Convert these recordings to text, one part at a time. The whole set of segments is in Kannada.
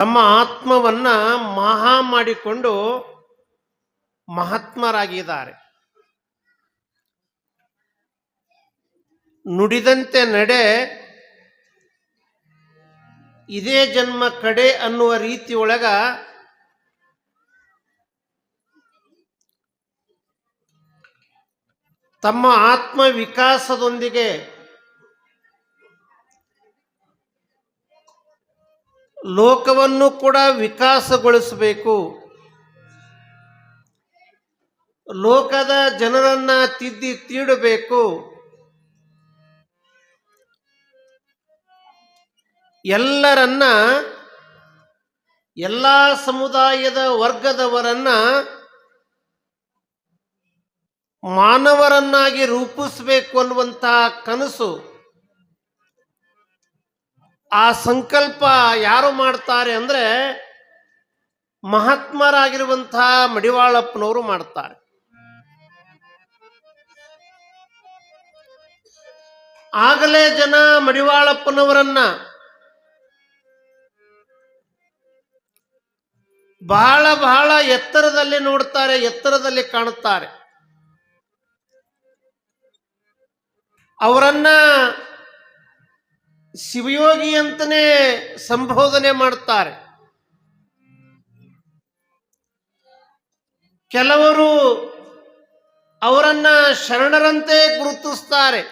ತಮ್ಮ ಆತ್ಮವನ್ನ ಮಹಾ ಮಾಡಿಕೊಂಡು ಮಹಾತ್ಮರಾಗಿದ್ದಾರೆ. ನುಡಿದಂತೆ ನಡೆ, ಇದೇ ಜನ್ಮ ಕಡೆ ಅನ್ನುವ ರೀತಿಯೊಳಗ ತಮ್ಮ ಆತ್ಮ ವಿಕಾಸದೊಂದಿಗೆ ಲೋಕವನ್ನು ಕೂಡ ವಿಕಾಸಗೊಳಿಸಬೇಕು, ಲೋಕದ ಜನರನ್ನ ತಿದ್ದಿ ತೀಡಬೇಕು, ಎಲ್ಲರನ್ನ ಎಲ್ಲ ಸಮುದಾಯದ ವರ್ಗದವರನ್ನ ಮಾನವರನ್ನಾಗಿ ರೂಪಿಸಬೇಕು ಅನ್ನುವಂತಹ ಕನಸು, ಆ ಸಂಕಲ್ಪ ಯಾರು ಮಾಡ್ತಾರೆ ಅಂದ್ರೆ ಮಹಾತ್ಮರಾಗಿರುವಂತಹ ಮಡಿವಾಳಪ್ಪನವರು ಮಾಡ್ತಾರೆ. ಆಗಲೇ ಜನ ಮಡಿವಾಳಪ್ಪನವರನ್ನ ಬಹಳ ಬಹಳ ಎತ್ತರದಲ್ಲಿ ನೋಡ್ತಾರೆ, ಎತ್ತರದಲ್ಲಿ ಕಾಣುತ್ತಾರೆ. ಅವರನ್ನ ಶಿವಯೋಗಿ ಅಂತನೇ ಸಂಬೋಧನೆ ಮಾಡ್ತಾರೆ. ಕೆಲವರು ಅವರನ್ನ ಶರಣರಂತೆ ಗುರುತಿಸ್ತಾರೆ.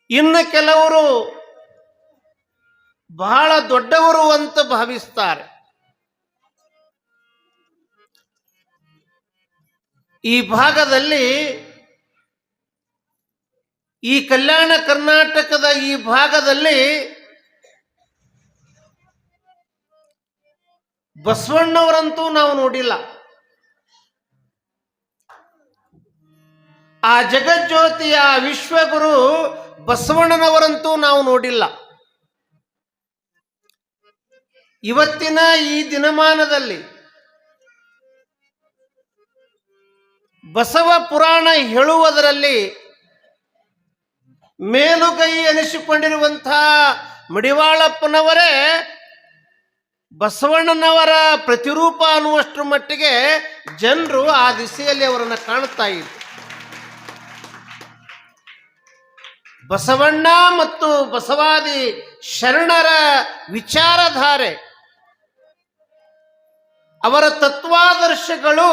ಇನ್ನು ಕೆಲವರು ಬಹಳ ದೊಡ್ಡವರು ಅಂತ ಭಾವಿಸ್ತಾರೆ. ಈ ಭಾಗದಲ್ಲಿ, ಈ ಕಲ್ಯಾಣ ಕರ್ನಾಟಕದ ಈ ಭಾಗದಲ್ಲಿ ಬಸವಣ್ಣವರಂತೂ ನಾವು ನೋಡಿಲ್ಲ. ಆ ಜಗಜ್ಯೋತಿಯ ವಿಶ್ವಗುರು ಬಸವಣ್ಣನವರಂತೂ ನಾವು ನೋಡಿಲ್ಲ. ಇವತ್ತಿನ ಈ ದಿನಮಾನದಲ್ಲಿ ಬಸವ ಪುರಾಣ ಹೇಳುವುದರಲ್ಲಿ ಮೇಲುಗೈ ಎನಿಸಿಕೊಂಡಿರುವಂತಹ ಮಡಿವಾಳಪ್ಪನವರೇ ಬಸವಣ್ಣನವರ ಪ್ರತಿರೂಪ ಅನ್ನುವಷ್ಟರ ಮಟ್ಟಿಗೆ ಜನರು ಆ ದಿಸೆಯಲ್ಲಿ ಅವರನ್ನು ಕಾಣುತ್ತಾ ಇದ್ರು. ಬಸವಣ್ಣ ಮತ್ತು ಬಸವಾದಿ ಶರಣರ ವಿಚಾರಧಾರೆ, ಅವರ ತತ್ವಾದರ್ಶಗಳು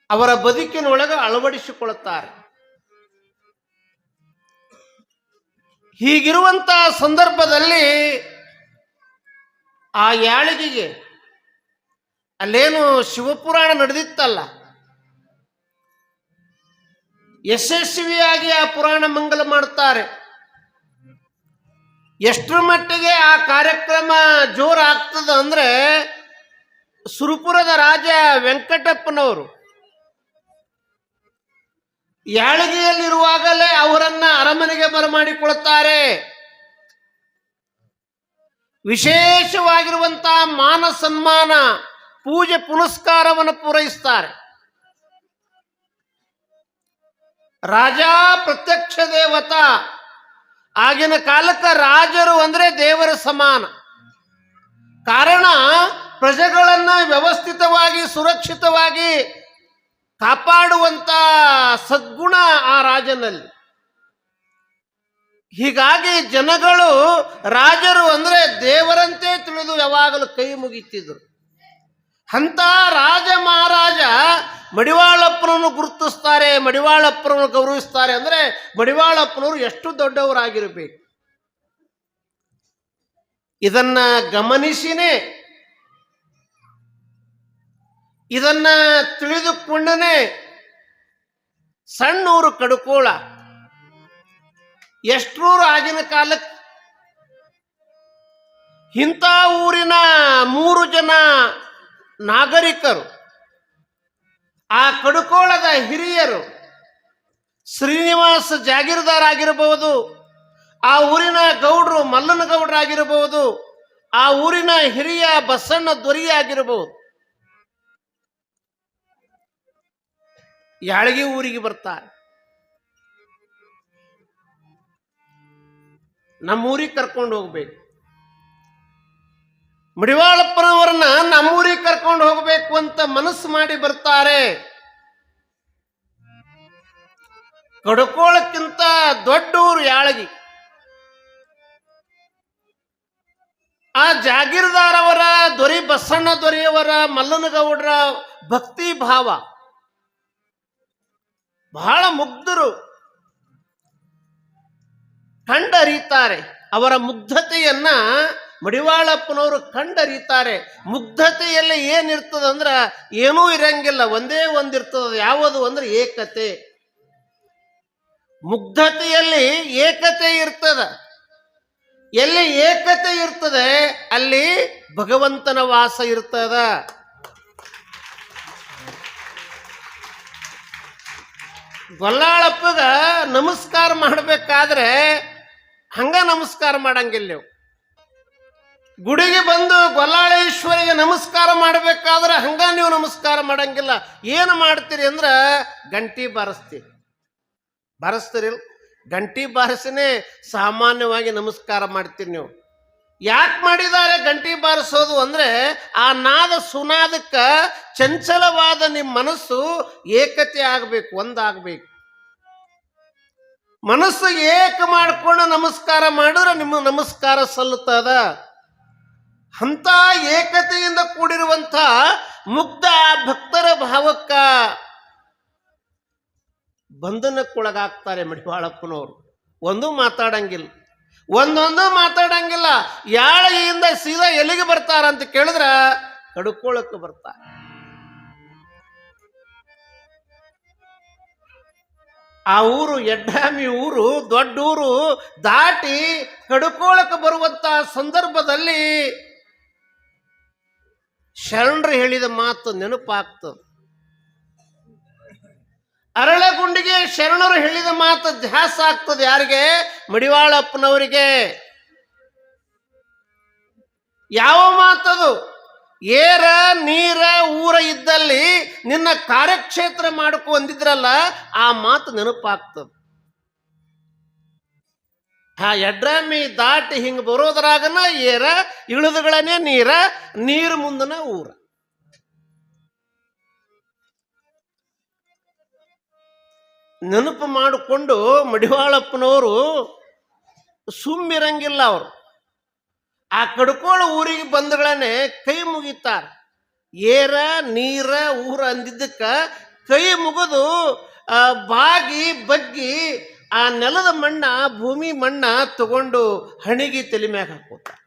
ಅವರ ಬದುಕಿನೊಳಗೆ ಅಳವಡಿಸಿಕೊಳ್ಳುತ್ತಾರೆ. ಹೀಗಿರುವಂತಹ ಸಂದರ್ಭದಲ್ಲಿ ಆ ಯಾಳಿಗೆಗೆ ಅಲ್ಲೇನು ಶಿವಪುರಾಣ ನಡೆದಿತ್ತಲ್ಲ, ಯಶಸ್ವಿಯಾಗಿ ಆ ಪುರಾಣ ಮಂಗಲ ಮಾಡ್ತಾರೆ. ಎಷ್ಟರ ಮಟ್ಟಿಗೆ ಆ ಕಾರ್ಯಕ್ರಮ ಜೋರಾಗ್ತದ ಅಂದ್ರೆ ಸುರಪುರದ ರಾಜ ವೆಂಕಟಪ್ಪನವರು ಯಾಳಗಿಯಲ್ಲಿರುವಾಗಲೇ ಅವರನ್ನ ಅರಮನೆಗೆ ಬರಮಾಡಿಕೊಳ್ಳುತ್ತಾರೆ. ವಿಶೇಷವಾಗಿರುವಂತಹ ಮಾನ ಸನ್ಮಾನ, ಪೂಜೆ ಪುನಸ್ಕಾರವನ್ನು ಪೂರೈಸ್ತಾರೆ. ರಾಜ ಪ್ರತ್ಯಕ್ಷ ದೇವತಾ. ಆಗಿನ ಕಾಲಕ್ಕೆ ರಾಜರು ಅಂದ್ರೆ ದೇವರ ಸಮಾನ. ಕಾರಣ ಪ್ರಜೆಗಳನ್ನ ವ್ಯವಸ್ಥಿತವಾಗಿ ಸುರಕ್ಷಿತವಾಗಿ ಕಾಪಾಡುವಂತ ಸದ್ಗುಣ ಆ ರಾಜನಲ್ಲಿ. ಹೀಗಾಗಿ ಜನಗಳು ರಾಜರು ಅಂದ್ರೆ ದೇವರಂತೆ ತಿಳಿದು ಯಾವಾಗಲೂ ಕೈ ಮುಗಿತಿದ್ರು. ಅಂತ ರಾಜ ಮಹಾರಾಜ ಮಡಿವಾಳಪ್ಪನನ್ನು ಗುರುತಿಸ್ತಾರೆ, ಮಡಿವಾಳಪ್ಪನನ್ನು ಗೌರವಿಸ್ತಾರೆ. ಅಂದ್ರೆ ಮಡಿವಾಳಪ್ಪನವರು ಎಷ್ಟು ದೊಡ್ಡವರಾಗಿರಬೇಕು. ಇದನ್ನ ಗಮನಿಸಿನೇ, ಇದನ್ನ ತಿಳಿದುಕೊಂಡನೇ ಸಣ್ಣೂರು ಕಡುಕೋಳ, ಎಷ್ಟೂರು ಆಗಿನ ಕಾಲಕ್ಕೆ ಇಂಥ ಊರಿನ 3 ಜನ ನಾಗರಿಕರು, ಆ ಕಡುಕೋಳದ ಹಿರಿಯರು, ಶ್ರೀನಿವಾಸ ಜಾಗೀರ್ದಾರ್ ಆಗಿರಬಹುದು, ಆ ಊರಿನ ಗೌಡ್ರು ಮಲ್ಲನ ಗೌಡ್ರಾಗಿರಬಹುದು, ಆ ಊರಿನ ಹಿರಿಯ ಬಸಣ್ಣ ದೊರಿ ಆಗಿರಬಹುದು, ಯಾಳಗಿ ಊರಿಗೆ ಬರ್ತಾರೆ. ನಮ್ಮೂರಿಗೆ ಕರ್ಕೊಂಡು ಹೋಗ್ಬೇಕು. ಮಡಿವಾಳಪ್ಪನವರನ್ನ ನಮ್ಮೂರಿಗೆ ಕರ್ಕೊಂಡು ಹೋಗ್ಬೇಕು ಅಂತ ಮನಸ್ಸು ಮಾಡಿ ಬರ್ತಾರೆ. ಕಡ್ಕೋಳಕ್ಕಿಂತ ದೊಡ್ಡೂರು ಯಾಳಗಿ. ಆ ಜಾಗೀರ್ದಾರವರ ದೊರೆ ಬಸಣ್ಣ ದೊರೆಯವರ ಮಲ್ಲನಗೌಡರ ಭಕ್ತಿ ಭಾವ ಬಹಳ ಮುಗ್ಧರು ಕಂಡರಿತಾರೆ. ಅವರ ಮುಗ್ಧತೆಯನ್ನ ಮಡಿವಾಳಪ್ಪನವರು ಕಂಡರಿತಾರೆ. ಮುಗ್ಧತೆಯಲ್ಲಿ ಏನಿರ್ತದಂದ್ರ ಏನೂ ಇರಂಗಿಲ್ಲ, ಒಂದೇ ಒಂದಿರ್ತದ. ಯಾವುದು ಅಂದ್ರೆ ಏಕತೆ. ಮುಗ್ಧತೆಯಲ್ಲಿ ಏಕತೆ ಇರ್ತದ. ಎಲ್ಲಿ ಏಕತೆ ಇರ್ತದೆ ಅಲ್ಲಿ ಭಗವಂತನ ವಾಸ ಇರ್ತದ. ಗೊಲ್ಲಾಳಪ್ಪಗ ನಮಸ್ಕಾರ ಮಾಡಬೇಕಾದ್ರೆ ಹಂಗ ನಮಸ್ಕಾರ ಮಾಡಂಗಿಲ್ಲ ನೀವು. ಗುಡಿಗೆ ಬಂದು ಗೊಲ್ಲಾಳೇಶ್ವರಿಗೆ ನಮಸ್ಕಾರ ಮಾಡಬೇಕಾದ್ರೆ ಹಂಗ ನೀವು ನಮಸ್ಕಾರ ಮಾಡಂಗಿಲ್ಲ. ಏನು ಮಾಡ್ತೀರಿ ಅಂದ್ರ ಗಂಟಿ ಬಾರಿಸ್ತೀರಿ. ಗಂಟಿ ಬಾರಿಸಿನೇ ಸಾಮಾನ್ಯವಾಗಿ ನಮಸ್ಕಾರ ಮಾಡ್ತೀರಿ ನೀವು. ಯಾಕೆ ಮಾಡಿದ್ದಾರೆ ಗಂಟಿ ಬಾರಿಸೋದು ಅಂದ್ರೆ ಆ ನಾದ ಸುನಾದಕ್ಕ ಚಂಚಲವಾದ ನಿಮ್ಮ ಮನಸ್ಸು ಏಕತೆ ಆಗಬೇಕು, ಒಂದಾಗಬೇಕು. ಮನಸ್ಸು ಏಕ ಮಾಡಿಕೊಂಡು ನಮಸ್ಕಾರ ಮಾಡಿದ್ರೆ ನಿಮ್ಮ ನಮಸ್ಕಾರ ಸಲ್ಲುತ್ತದ. ಅಂತ ಏಕತೆಯಿಂದ ಕೂಡಿರುವಂಥ ಮುಗ್ಧ ಭಕ್ತರ ಭಾವಕ್ಕ ಬಂಧನಕ್ಕೊಳಗಾಗ್ತಾರೆ ಮಡಿವಾಳಪ್ಪನವರು. ಒಂದೂ ಮಾತಾಡಂಗಿಲ್ಲ, ಒಂದೊಂದು ಮಾತಾಡಂಗಿಲ್ಲ. ಯಾಳಗಿಯಿಂದ ಸೀದಾ ಎಲ್ಲಿಗೆ ಬರ್ತಾರಂತ ಕೇಳಿದ್ರ ಕಡ್ಕೋಳಕ್ಕೆ ಬರ್ತಾರೆ. ಆ ಊರು ಎಡ್ಡಾಮಿ ಊರು, ದೊಡ್ಡ ಊರು ದಾಟಿ ಕಡ್ಕೋಳಕ್ಕೆ ಬರುವಂತ ಸಂದರ್ಭದಲ್ಲಿ ಶರಣರು ಹೇಳಿದ ಮಾತು ನೆನಪಾಗ್ತದೆ. ಅರಳಗುಂಡಿಗೆ ಶರಣರು ಹೇಳಿದ ಮಾತು ಧ್ಯಾಸ ಆಗ್ತದೆ. ಯಾರಿಗೆ? ಮಡಿವಾಳಪ್ಪನವರಿಗೆ. ಯಾವ ಮಾತದು? ಏರ ನೀರ ಊರ ಇದ್ದಲ್ಲಿ ನಿನ್ನ ಕಾರ್ಯಕ್ಷೇತ್ರ ಮಾಡಕು ಅಂದಿದ್ರಲ್ಲ, ಆ ಮಾತು ನೆನಪಾಗ್ತದೆ. ಆ ಎಡ್ರಾಮಿ ದಾಟಿ ಹಿಂಗ ಬರೋದ್ರಾಗನ ಏರ, ಇಳಿದುಗಳನ್ನೇ ನೀರ, ನೀರು ಮುಂದನ ಊರ. ನೆನಪು ಮಾಡಿಕೊಂಡು ಮಡಿವಾಳಪ್ಪನವರು ಸುಮ್ಮಿರಂಗಿಲ್ಲ. ಅವರು ಆ ಕಡ್ಕೋಳ ಊರಿಗೆ ಬಂದಗಳನ್ನೇ ಕೈ ಮುಗಿತಾರೆ. ಏರ ನೀರ ಊರ ಅಂದಿದ್ದಕ್ಕ ಕೈ ಮುಗಿದು ಬಾಗಿ ಬಗ್ಗಿ ಆ ನೆಲದ ಮಣ್ಣ, ಭೂಮಿ ಮಣ್ಣ ತಗೊಂಡು ಹಣಿಗೆ ತಲೆ ಮ್ಯಾಗ ಹಾಕೋತಾರೆ.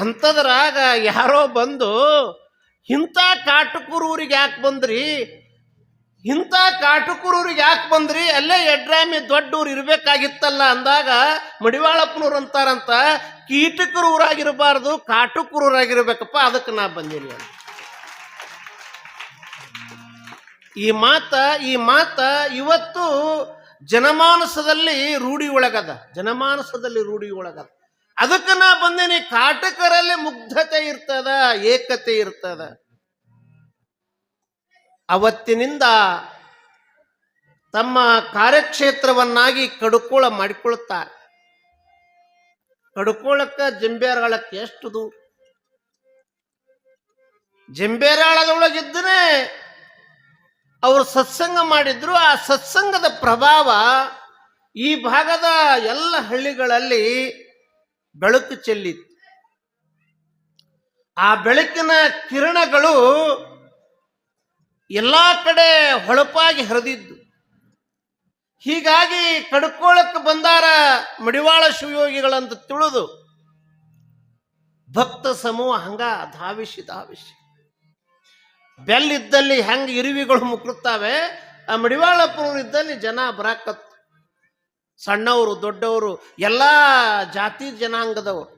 ಅಂಥದ್ರಾಗ ಯಾರೋ ಬಂದು ಇಂಥ ಕಾಟಕೂರೂರಿಗೆ ಯಾಕೆ ಬಂದ್ರಿ, ಇಂಥ ಕಾಟಕೂರೂರಿಗೆ ಯಾಕೆ ಬಂದ್ರಿ, ಅಲ್ಲೇ ಎಡ್ರಾಮಿ ದೊಡ್ಡ ಊರು ಇರಬೇಕಾಗಿತ್ತಲ್ಲ ಅಂದಾಗ ಮಡಿವಾಳಪ್ಪನವ್ರು ಅಂತಾರಂತ, ಕೀಟಕರ ಊರಾಗಿರಬಾರ್ದು, ಕಾಟಕೂರ ಊರಾಗಿರ್ಬೇಕಪ್ಪ, ಅದಕ್ಕೆ ನಾ ಬಂದೀನಿ. ಈ ಮಾತ ಇವತ್ತು ಜನಮಾನಸದಲ್ಲಿ ರೂಢಿ ಒಳಗದ. ಅದಕ್ಕೆ ನಾ ಬಂದೇನಿ. ಕಾಟಕರಲ್ಲಿ ಮುಗ್ಧತೆ ಇರ್ತದ, ಏಕತೆ ಇರ್ತದ. ಅವತ್ತಿನಿಂದ ತಮ್ಮ ಕಾರ್ಯಕ್ಷೇತ್ರವನ್ನಾಗಿ ಕಡ್ಕೋಳ ಮಾಡಿಕೊಳ್ತಾರೆ. ಕಡ್ಕೋಳಕ್ಕ ಜಂಬೇರಾಳಕ್ಕೆ ಎಷ್ಟು ದೂರ. ಜಂಬೇರಾಳದೊಳಗಿದ್ದನೇ ಅವರು ಸತ್ಸಂಗ ಮಾಡಿದ್ರು. ಆ ಸತ್ಸಂಗದ ಪ್ರಭಾವ ಈ ಭಾಗದ ಎಲ್ಲ ಹಳ್ಳಿಗಳಲ್ಲಿ ಬೆಳಕು ಚೆಲ್ಲಿತ್ತು. ಆ ಬೆಳಕಿನ ಕಿರಣಗಳು ಎಲ್ಲ ಕಡೆ ಹೊಳಪಾಗಿ ಹರಿದಿದ್ದು. ಹೀಗಾಗಿ ಕಡ್ಕೋಳಕ್ಕೆ ಬಂದಾರ ಮಡಿವಾಳ ಶಿವಯೋಗಿಗಳಂತ ತಿಳಿದು ಭಕ್ತ ಸಮೂಹ ಹಂಗ ಧಾವಿಸಿ ಬೆಲ್ಲಿದ್ದಲ್ಲಿ ಹೆಂಗೆ ಇರುವಿಗಳು ಮುಕ್ರುತ್ತಾವೆ, ಆ ಮಡಿವಾಳಪ್ಪನವರು ಇದ್ದಲ್ಲಿ ಜನ ಬರಾಕತ್ತು. ಸಣ್ಣವರು ದೊಡ್ಡವರು ಎಲ್ಲ ಜಾತಿ ಜನಾಂಗದವರು,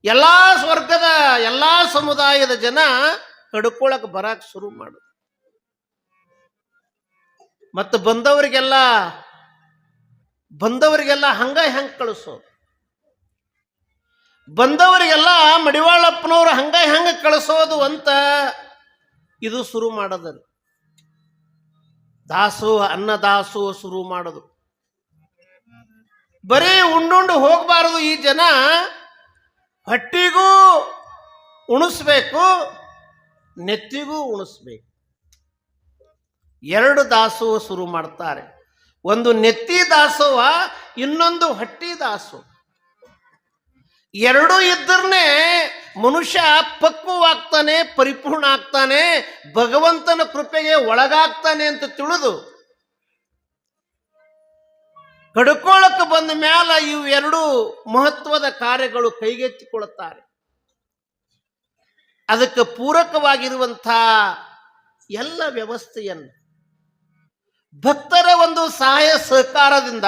ಎಲ್ಲ ವರ್ಗದ ಎಲ್ಲ ಸಮುದಾಯದ ಜನ ಕಡ್ಕೋಳಕ್ಕೆ ಬರಾಕ್ ಶುರು ಮಾಡು. ಮತ್ತು ಬಂದವರಿಗೆಲ್ಲ ಹೆಂಗೆ ಕಳಿಸೋದು, ಬಂದವರಿಗೆಲ್ಲ ಮಡಿವಾಳಪ್ಪನವರು ಹೆಂಗೆ ಕಳಿಸೋದು ಅಂತ ಇದು ಶುರು ಮಾಡೋದು. ದಾಸೋಹ ಅನ್ನದಾಸೋಹ ಶುರು ಮಾಡೋದು. ಬರೀ ಉಂಡುಂಡು ಹೋಗಬಾರದು. ಈ ಜನ ಹೊಟ್ಟಿಗೂ ಉಣಿಸ್ಬೇಕು, ನೆತ್ತಿಗೂ ಉಣಿಸ್ಬೇಕು. ಎರಡು ದಾಸೋಹ ಶುರು ಮಾಡ್ತಾರೆ. ಒಂದು ನೆತ್ತಿ ದಾಸೋಹ, ಇನ್ನೊಂದು ಹೊಟ್ಟಿ ದಾಸೋಹ. ಎರಡೂ ಇದ್ದರನೇ ಮನುಷ್ಯ ಪಕ್ವವಾಗ್ತಾನೆ, ಪರಿಪೂರ್ಣ ಆಗ್ತಾನೆ, ಭಗವಂತನ ಕೃಪೆಗೆ ಒಳಗಾಗ್ತಾನೆ ಅಂತ ತಿಳಿದು ಕಡ್ಕೊಳ್ಳಕ್ಕೆ ಬಂದ ಮ್ಯಾಲ ಇವು ಎರಡು ಮಹತ್ವದ ಕಾರ್ಯಗಳು ಕೈಗೆತ್ತಿಕೊಳ್ಳುತ್ತಾರೆ. ಅದಕ್ಕೆ ಪೂರಕವಾಗಿರುವಂಥ ಎಲ್ಲ ವ್ಯವಸ್ಥೆಯನ್ನು ಭಕ್ತರ ಒಂದು ಸಹಾಯ ಸಹಕಾರದಿಂದ,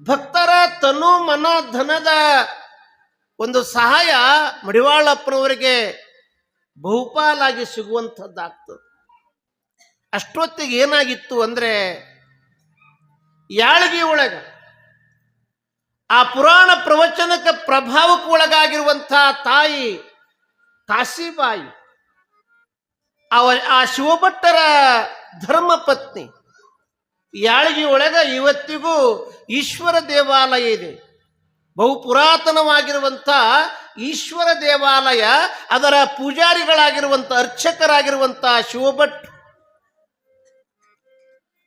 ಭಕ್ತರ ತನು ಮನ ಧನದ ಒಂದು ಸಹಾಯ ಮಡಿವಾಳಪ್ಪನವರಿಗೆ ಬಹುಪಾಲಾಗಿ ಸಿಗುವಂಥದ್ದಾಗ್ತದೆ. ಅಷ್ಟೊತ್ತಿಗೆ ಏನಾಗಿತ್ತು ಅಂದರೆ, ಯಾಳಗಿ ಒಳಗ ಆ ಪುರಾಣ ಪ್ರವಚನಕ್ಕೆ ಪ್ರಭಾವಕ್ಕೆ ಒಳಗಾಗಿರುವಂಥ ತಾಯಿ ಕಾಶಿಬಾಯಿ, ಆ ಶಿವಭಟ್ಟರ ಧರ್ಮಪತ್ನಿ. ಯಾಳಗಿ ಒಳಗ ಇವತ್ತಿಗೂ ಈಶ್ವರ ದೇವಾಲಯ ಇದೆ. ಬಹು ಪುರಾತನವಾಗಿರುವಂಥ ಈಶ್ವರ ದೇವಾಲಯ. ಅದರ ಪೂಜಾರಿಗಳಾಗಿರುವಂಥ, ಅರ್ಚಕರಾಗಿರುವಂಥ ಶಿವಭಟ್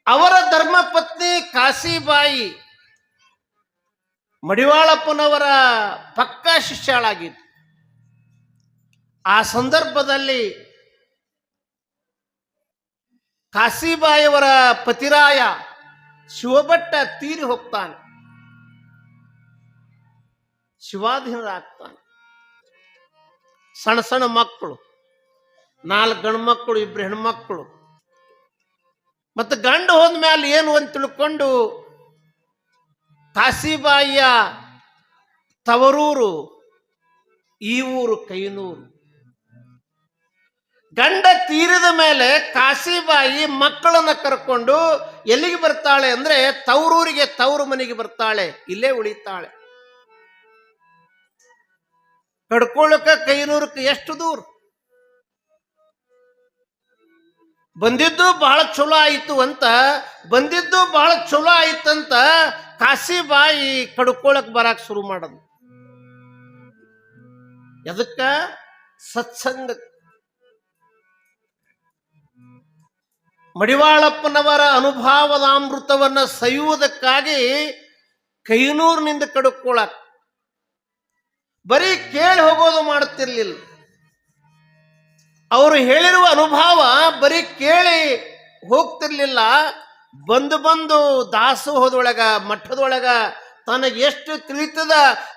ಅವರ ಧರ್ಮಪತ್ನಿ ಕಾಶಿಬಾಯಿ ಮಡಿವಾಳಪ್ಪನವರ ಪಕ್ಕಾ ಶಿಷ್ಯಳಾಗಿದ್ದು. ಆ ಸಂದರ್ಭದಲ್ಲಿ ಕಾಶಿಬಾಯಿಯವರ ಪತಿರಾಯ ಶಿವಭಟ್ಟ ತೀರಿ ಹೋಗ್ತಾನೆ, ಶಿವಾಧೀನರಾಗ್ತಾನೆ. ಸಣ್ಣ ಸಣ್ಣ ಮಕ್ಕಳು, 4 ಗಂಡು ಮಕ್ಕಳು, 2 ಹೆಣ್ಮಕ್ಕಳು. ಮತ್ತು ಗಂಡು ಹೋದ್ಮೇಲೆ ಏನು ಅಂತ ತಿಳ್ಕೊಂಡು ಕಾಶಿಬಾಯಿಯ ತವರೂರು ಈ ಊರು ಕೈನೂರು. ಗಂಡ ತೀರಿದ ಮೇಲೆ ಕಾಶಿಬಾಯಿ ಮಕ್ಕಳನ್ನ ಕರ್ಕೊಂಡು ಎಲ್ಲಿಗೆ ಬರ್ತಾಳೆ ಅಂದ್ರೆ ತವರೂರಿಗೆ, ತವರು ಮನೆಗೆ ಬರ್ತಾಳೆ, ಇಲ್ಲೇ ಉಳಿತಾಳೆ. ಕಡ್ಕೊಳ್ಳಕ ಕೈನೂರಕ್ಕೆ ಎಷ್ಟು ದೂರ. ಬಂದಿದ್ದು ಬಹಳ ಚಲೋ ಆಯಿತು ಅಂತ, ಬಂದಿದ್ದು ಬಹಳ ಚಲೋ ಆಯ್ತಂತ ಕಾಶಿಬಾಯಿ ಕಡ್ಕೊಳಕ್ ಬರಾಕ್ ಶುರು ಮಾಡೋದು. ಎದಕ್ಕ? ಸತ್ಸಂಗ. ಮಡಿವಾಳಪ್ಪನವರ ಅನುಭವದ ಅಮೃತವನ್ನ ಸವಿಯುವುದಕ್ಕಾಗಿ ಕೈನೂರಿನಿಂದ ಕಡ್ಕೊಳಕ್. ಬರೀ ಕೇಳಿ ಹೋಗೋದು ಮಾಡುತ್ತಿರ್ಲಿಲ್ಲ. ಅವರು ಹೇಳಿರುವ ಅನುಭವ ಬರೀ ಕೇಳಿ ಹೋಗ್ತಿರ್ಲಿಲ್ಲ. ಬಂದು ಬಂದು ದಾಸೋಹದೊಳಗ, ಮಠದೊಳಗ ತನಗೆ ಎಷ್ಟು ತಿಳಿತದ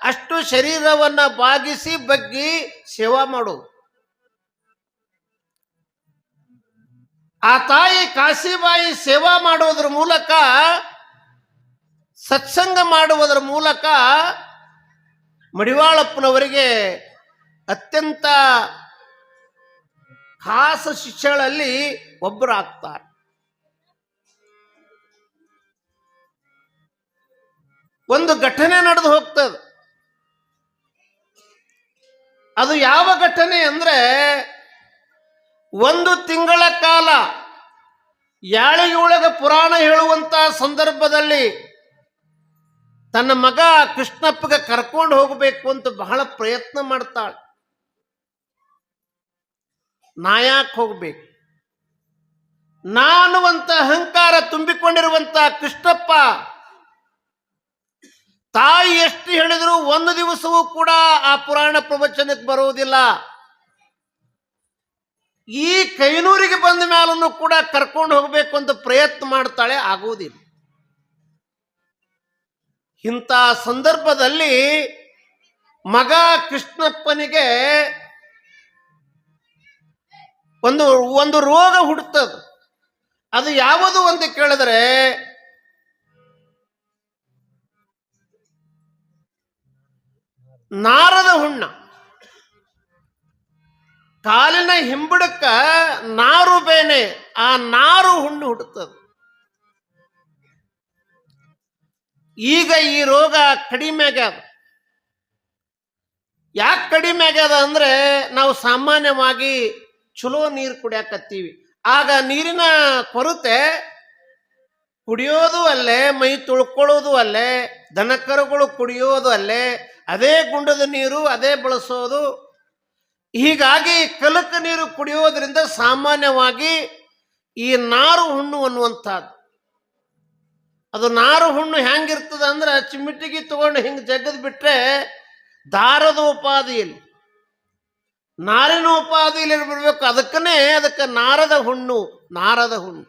ಅಷ್ಟು ಶರೀರವನ್ನ ಬಾಗಿಸಿ ಬಗ್ಗಿ ಸೇವಾ ಮಾಡೋದು. ಆ ತಾಯಿ ಕಾಶಿಬಾಯಿ ಸೇವಾ ಮಾಡುವುದರ ಮೂಲಕ, ಸತ್ಸಂಗ ಮಾಡುವುದರ ಮೂಲಕ ಮಡಿವಾಳಪ್ಪನವರಿಗೆ ಅತ್ಯಂತ ಖಾಸ ಶಿಷ್ಯಗಳಲ್ಲಿ ಒಬ್ಬರಾಗ್ತಾರೆ. ಒಂದು ಘಟನೆ ನಡೆದು ಹೋಗ್ತದೆ. ಅದು ಯಾವ ಘಟನೆ ಅಂದ್ರೆ, 1 ತಿಂಗಳ ಕಾಲ ಯಾಳಿಗೊಳಗ ಪುರಾಣ ಹೇಳುವಂತ ಸಂದರ್ಭದಲ್ಲಿ ತನ್ನ ಮಗ ಕೃಷ್ಣಪ್ಪಗೆ ಕರ್ಕೊಂಡು ಹೋಗಬೇಕು ಅಂತ ಬಹಳ ಪ್ರಯತ್ನ ಮಾಡ್ತಾಳೆ. ನಾ ಯಾಕೆ ಹೋಗ್ಬೇಕು, ನಾನು ಅಂತ ಅಹಂಕಾರ ತುಂಬಿಕೊಂಡಿರುವಂತ ಕೃಷ್ಣಪ್ಪ ತಾಯಿ ಎಷ್ಟು ಹೇಳಿದ್ರು 1 ದಿವಸವೂ ಕೂಡ ಆ ಪುರಾಣ ಪ್ರವಚನಕ್ಕೆ ಬರುವುದಿಲ್ಲ. ಈ ಕೈನೂರಿಗೆ ಬಂದ ಮೇಲೂ ಕೂಡ ಕರ್ಕೊಂಡು ಹೋಗಬೇಕು ಅಂತ ಪ್ರಯತ್ನ ಮಾಡ್ತಾಳೆ, ಆಗುವುದಿಲ್ಲ. ಇಂಥ ಸಂದರ್ಭದಲ್ಲಿ ಮಗ ಕೃಷ್ಣಪ್ಪನಿಗೆ ಒಂದು ರೋಗ ಹುಡುಕ್ತದ. ಅದು ಯಾವುದು ಅಂತ ಕೇಳಿದ್ರೆ ನಾರದ ಹುಣ್ಣ. ಕಾಲಿನ ಹಿಂಬುಡಕ್ಕ ನಾರು ಬೇನೆ, ಆ ನಾರು ಹುಣ್ಣು ಹುಟ್ಟುತ್ತದೆ. ಈಗ ಈ ರೋಗ ಕಡಿಮೆ ಆಗ್ಯದ. ಯಾಕೆ ಕಡಿಮೆ ಆಗ್ಯದ ಅಂದ್ರೆ, ನಾವು ಸಾಮಾನ್ಯವಾಗಿ ಚಲೋ ನೀರು ಕುಡಿಯಾಕತ್ತೀವಿ. ಆಗ ನೀರಿನ ಕೊರತೆ, ಕುಡಿಯೋದು ಅಲ್ಲೇ, ಮೈ ತೊಳ್ಕೊಳ್ಳೋದು ಅಲ್ಲೇ, ದನಕರುಗಳು ಕುಡಿಯೋದು ಅಲ್ಲೇ, ಅದೇ ಗುಂಡದ ನೀರು ಅದೇ ಬಳಸೋದು. ಹೀಗಾಗಿ ಕಲಕ ನೀರು ಕುಡಿಯೋದ್ರಿಂದ ಸಾಮಾನ್ಯವಾಗಿ ಈ ನಾರು ಹುಣ್ಣು ಅನ್ನುವಂಥದ್ದು. ಅದು ನಾರು ಹುಣ್ಣು ಹೆಂಗಿರ್ತದ ಅಂದ್ರೆ ಚಿಮಿಟಿಗೆ ತಗೊಂಡು ಹಿಂಗೆ ಜಗದ್ ಬಿಟ್ರೆ ದಾರದ ಉಪಾದಿಯಲ್ಲಿ, ನಾರಿನ ಉಪಾದಿಯಲ್ಲಿ ಬಿಡ್ಬೇಕು. ಅದಕ್ಕೆ ನಾರದ ಹುಣ್ಣು, ನಾರದ ಹುಣ್ಣು.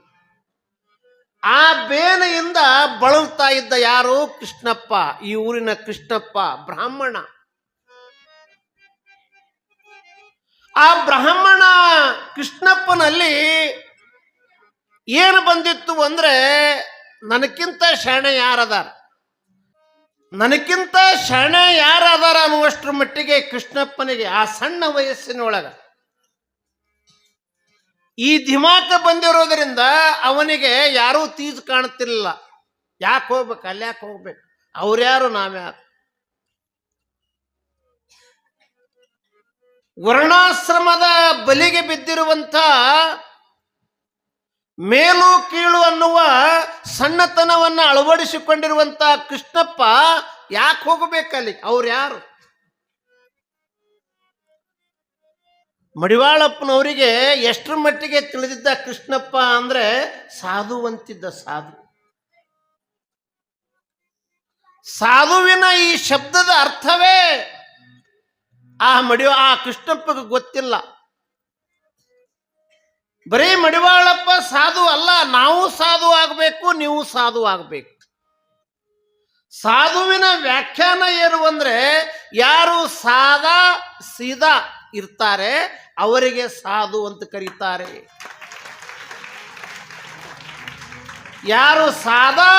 ಆ ಬೇನೆಯಿಂದ ಬಳಲ್ತಾ ಇದ್ದ ಯಾರು? ಕೃಷ್ಣಪ್ಪ, ಈ ಊರಿನ ಕೃಷ್ಣಪ್ಪ ಬ್ರಾಹ್ಮಣ. ಆ ಬ್ರಾಹ್ಮಣ ಕೃಷ್ಣಪ್ಪನಲ್ಲಿ ಏನು ಬಂದಿತ್ತು ಅಂದ್ರೆ, ನನಕ್ಕಿಂತ ಶರಣ ಯಾರದಾರ, ನನಕ್ಕಿಂತ ಶರಣ ಯಾರದಾರ ಅನ್ನುವಷ್ಟರ ಮಟ್ಟಿಗೆ ಕೃಷ್ಣಪ್ಪನಿಗೆ ಆ ಸಣ್ಣ ವಯಸ್ಸಿನೊಳಗ ಈ ಧಿಮಾಕ ಬಂದಿರೋದ್ರಿಂದ ಅವನಿಗೆ ಯಾರೂ ತೀಜ್ ಕಾಣ್ತಿರ್ಲಿಲ್ಲ. ಯಾಕೆ ಹೋಗ್ಬೇಕು, ಅಲ್ಯಾಕೆ ಹೋಗ್ಬೇಕು, ಅವ್ರ್ಯಾರು ನಾವ್ಯಾರು. ವರ್ಣಾಶ್ರಮದ ಬಲಿಗೆ ಬಿದ್ದಿರುವಂಥ ಮೇಲು ಕೀಳು ಅನ್ನುವ ಸಣ್ಣತನವನ್ನು ಅಳವಡಿಸಿಕೊಂಡಿರುವಂಥ ಕೃಷ್ಣಪ್ಪ ಯಾಕೆ ಹೋಗಬೇಕಲ್ಲಿ, ಅವ್ರ್ಯಾರು? ಮಡಿವಾಳಪ್ಪನವರಿಗೆ ಎಷ್ಟರ ಮಟ್ಟಿಗೆ ತಿಳಿದಿದ್ದ ಕೃಷ್ಣಪ್ಪ ಅಂದ್ರೆ ಸಾಧುವಂತಿದ್ದ ಸಾಧು. ಸಾಧುವಿನ ಈ ಶಬ್ದದ ಅರ್ಥವೇ ಆ ಕೃಷ್ಣಪ್ಪಗೆ ಗೊತ್ತಿಲ್ಲ. ಬರೀ ಮಡಿವಾಳಪ್ಪ ಸಾಧು ಅಲ್ಲ, ನಾವು ಸಾಧು ಆಗಬೇಕು, ನೀವು ಸಾಧು ಆಗಬೇಕು. ಸಾಧುವಿನ ವ್ಯಾಖ್ಯಾನ ಏನು ಅಂದ್ರೆ, ಯಾರು ಸಾದಾ ಸೀದಾ ಇರ್ತಾರೆ ಅವರಿಗೆ ಸಾಧು ಅಂತ ಕರೀತಾರೆ. ಯಾರು ಸಾದಾ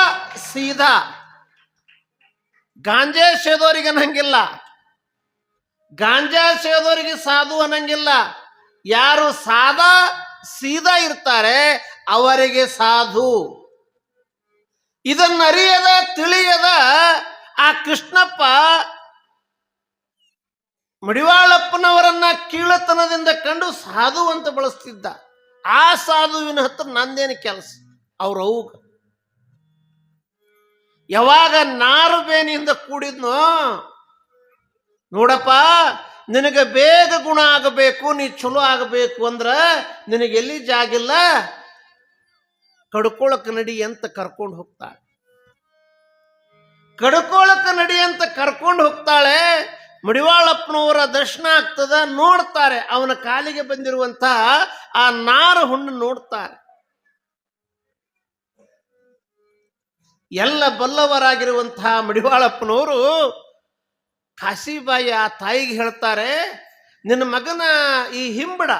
ಸೀದಾ, ಗಾಂಜಾ ಸೇದೋರಿಗೆ ಅನ್ನಂಗಿಲ್ಲ, ಗಾಂಜಾ ಸೇದೋರಿಗೆ ಸಾಧು ಅನ್ನಂಗಿಲ್ಲ. ಯಾರು ಸಾದಾ ಸೀದಾ ಇರ್ತಾರೆ ಅವರಿಗೆ ಸಾಧು. ಇದನ್ನರಿಯದ ತಿಳಿಯದ ಆ ಕೃಷ್ಣಪ್ಪ ಮಡಿವಾಳಪ್ಪನವರನ್ನ ಕೀಳತನದಿಂದ ಕಂಡು ಸಾಧು ಅಂತ ಬಳಸ್ತಿದ್ದ. ಆ ಸಾಧುವಿನ ಹತ್ರ ನಂದೇನು ಕೆಲಸ? ಅವ್ರ ಅವ್ಗ ಯಾವಾಗ ನಾರು ಬೇನಿಯಿಂದ ಕೂಡಿದ್ನೋ, ನೋಡಪ್ಪ ನಿನಗೆ ಬೇಗ ಗುಣ ಆಗಬೇಕು, ನೀ ಚಲೋ ಆಗಬೇಕು ಅಂದ್ರ ನಿನಗೆ ಎಲ್ಲಿ ಜಾಗಿಲ್ಲ, ಕಡ್ಕೊಳಕ್ ನಡಿ ಅಂತ ಕರ್ಕೊಂಡು ಹೋಗ್ತಾಳೆ. ಕಡ್ಕೊಳಕ್ ನಡಿ ಅಂತ ಕರ್ಕೊಂಡು ಹೋಗ್ತಾಳೆ. ಮಡಿವಾಳಪ್ಪನವರ ದರ್ಶನ ಆಗ್ತದ, ನೋಡ್ತಾರೆ. ಅವನ ಕಾಲಿಗೆ ಬಂದಿರುವಂತ ಆ ನಾರು ಹುಣ್ಣು ನೋಡ್ತಾರೆ. ಎಲ್ಲ ಬಲ್ಲವರಾಗಿರುವಂತಹ ಮಡಿವಾಳಪ್ಪನವರು ಕಾಶಿಬಾಯಿ ಆ ತಾಯಿಗೆ ಹೇಳ್ತಾರೆ, ನಿನ್ನ ಮಗನ ಈ ಹಿಂಬಡ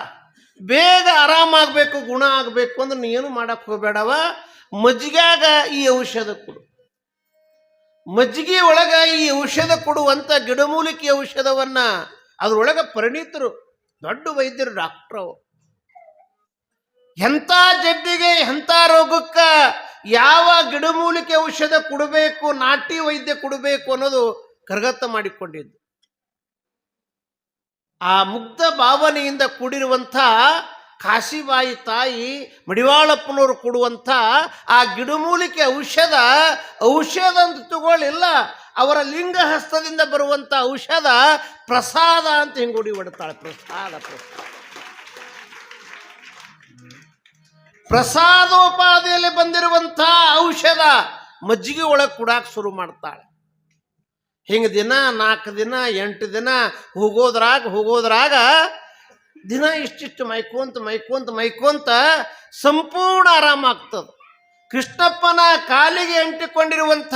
ಬೇಗ ಆರಾಮಾಗಬೇಕು, ಗುಣ ಆಗಬೇಕು ಅಂದ್ರೆ ನೀನು ಮಾಡಕ್ ಹೋಗ್ಬೇಡವ, ಮಜ್ಜಿಗ್ಯಾಗ ಈ ಔಷಧ ಕೊಡು. ಮಜ್ಜಿಗೆ ಒಳಗ ಈ ಔಷಧ ಕೊಡುವಂತ ಗಿಡಮೂಲಿಕೆ ಔಷಧವನ್ನ, ಅದ್ರೊಳಗ ಪರಿಣಿತರು, ದೊಡ್ಡ ವೈದ್ಯರು, ಡಾಕ್ಟರ್. ಎಂಥ ಜಡ್ಡಿಗೆ ಎಂಥ ರೋಗಕ್ಕ ಯಾವ ಗಿಡಮೂಲಿಕೆ ಔಷಧ ಕೊಡಬೇಕು, ನಾಟಿ ವೈದ್ಯ ಕೊಡಬೇಕು ಅನ್ನೋದು ಕರಗತ ಮಾಡಿಕೊಂಡಿದ್ದು. ಆ ಮುಗ್ಧ ಭಾವನೆಯಿಂದ ಕೂಡಿರುವಂಥ ಕಾಶಿಬಾಯಿ ತಾಯಿ ಮಡಿವಾಳಪ್ಪನವರು ಕೊಡುವಂಥ ಆ ಗಿಡಮೂಲಿಕೆ ಔಷಧ ಅಂತ ತಗೊಳ್ಳಿಲ್ಲ, ಅವರ ಲಿಂಗ ಹಸ್ತದಿಂದ ಬರುವಂಥ ಔಷಧ ಪ್ರಸಾದ ಅಂತ ಹಿಂಗುಡಿ ಹೊಡ್ತಾಳೆ. ಪ್ರಸಾದೋಪಾದಿಯಲ್ಲಿ ಬಂದಿರುವಂಥ ಔಷಧ ಮಜ್ಜಿಗೆ ಒಳಗೆ ಕುಡಾಕ್ ಶುರು ಮಾಡ್ತಾಳೆ. ಹಿಂಗೆ ದಿನ 4 ದಿನ 8 ದಿನ ಹೋಗೋದ್ರಾಗ ದಿನ ಇಷ್ಟಿಷ್ಟು ಮೈಕೊಂತ ಸಂಪೂರ್ಣ ಆರಾಮಾಗ್ತದೆ. ಕೃಷ್ಣಪ್ಪನ ಕಾಲಿಗೆ ಅಂಟಿಕೊಂಡಿರುವಂಥ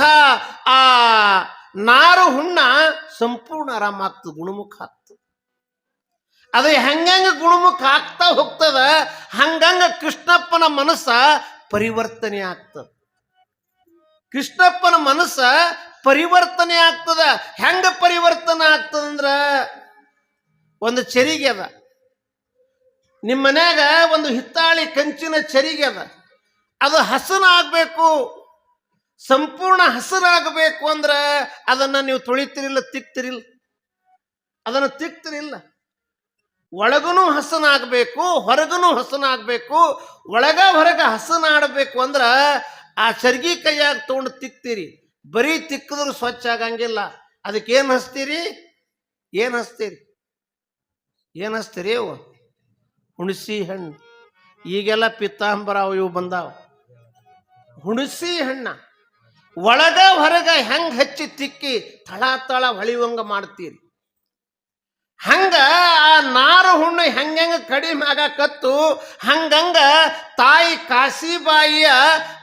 ಆ ನಾರು ಹುಣ್ಣ ಸಂಪೂರ್ಣ ಆರಾಮಾಗ್ತದೆ, ಗುಣಮುಖ ಆಗ್ತದೆ. ಅದು ಹೆಂಗಂಗ ಗುಣಮುಖ ಆಗ್ತಾ ಹೋಗ್ತದ, ಹಂಗಂಗ ಕೃಷ್ಣಪ್ಪನ ಮನಸ್ಸ ಪರಿವರ್ತನೆ ಆಗ್ತದೆ. ಕೃಷ್ಣಪ್ಪನ ಮನಸ್ಸ ಪರಿವರ್ತನೆ ಆಗ್ತದ. ಹೆಂಗ ಪರಿವರ್ತನೆ ಆಗ್ತದಂದ್ರ, ಒಂದು ಚರಿಗೆ ಅದ, ನಿಮ್ಮ ಮನ್ಯಾಗ ಒಂದು ಹಿತ್ತಾಳಿ ಕಂಚಿನ ಚರಿಗೆ ಅದ, ಅದು ಹಸನಾಗಬೇಕು, ಸಂಪೂರ್ಣ ಹಸನಾಗಬೇಕು ಅಂದ್ರೆ ಅದನ್ನ ನೀವು ತೊಳಿತಿರಿಲ್ಲ, ತಿಕ್ತಿರಿಲ್ಲ, ಅದನ್ನು ತಿಕ್ತಿರಿಲ್ಲ. ಒಳಗನು ಹಸನಾಗಬೇಕು, ಹೊರಗನು ಹಸನಾಗಬೇಕು. ಒಳಗ ಹೊರಗ ಹಸನಾಡಬೇಕು ಅಂದ್ರ ಆ ಚರ್ಗಿ ಕೈಯಾಗ ತೊಗೊಂಡು ತಿಕ್ತೀರಿ. ಬರೀ ತಿಕ್ಕಿದ್ರು ಸ್ವಚ್ಛ ಆಗಂಗಿಲ್ಲ. ಅದಕ್ಕೇನು ಹಚ್ತೀರಿ? ಏನು ಹಚ್ತೀರಿ? ಏನು ಹಚ್ತೀರಿ? ಅವು ಹುಣಸಿ ಹಣ್ಣು. ಈಗೆಲ್ಲ ಪಿತ್ತಾಂಬರ ಇವು ಬಂದಾವ. ಹುಣಸಿ ಹಣ್ಣ ಒಳಗ ಹೊರಗ ಹೆಂಗ್ ಹಚ್ಚಿ ತಿಕ್ಕಿ ತಳ ತಳ ಹೊಳಿವಂಗ ಮಾಡ್ತೀರಿ. ಹಂಗ ಆ ನಾರು ಹುಣ್ಣು ಹೆಂಗ ಕಡಿಮೆ ಆಗಕತ್ತು ಹಂಗಂಗ ತಾಯಿ ಕಾಶಿಬಾಯಿಯ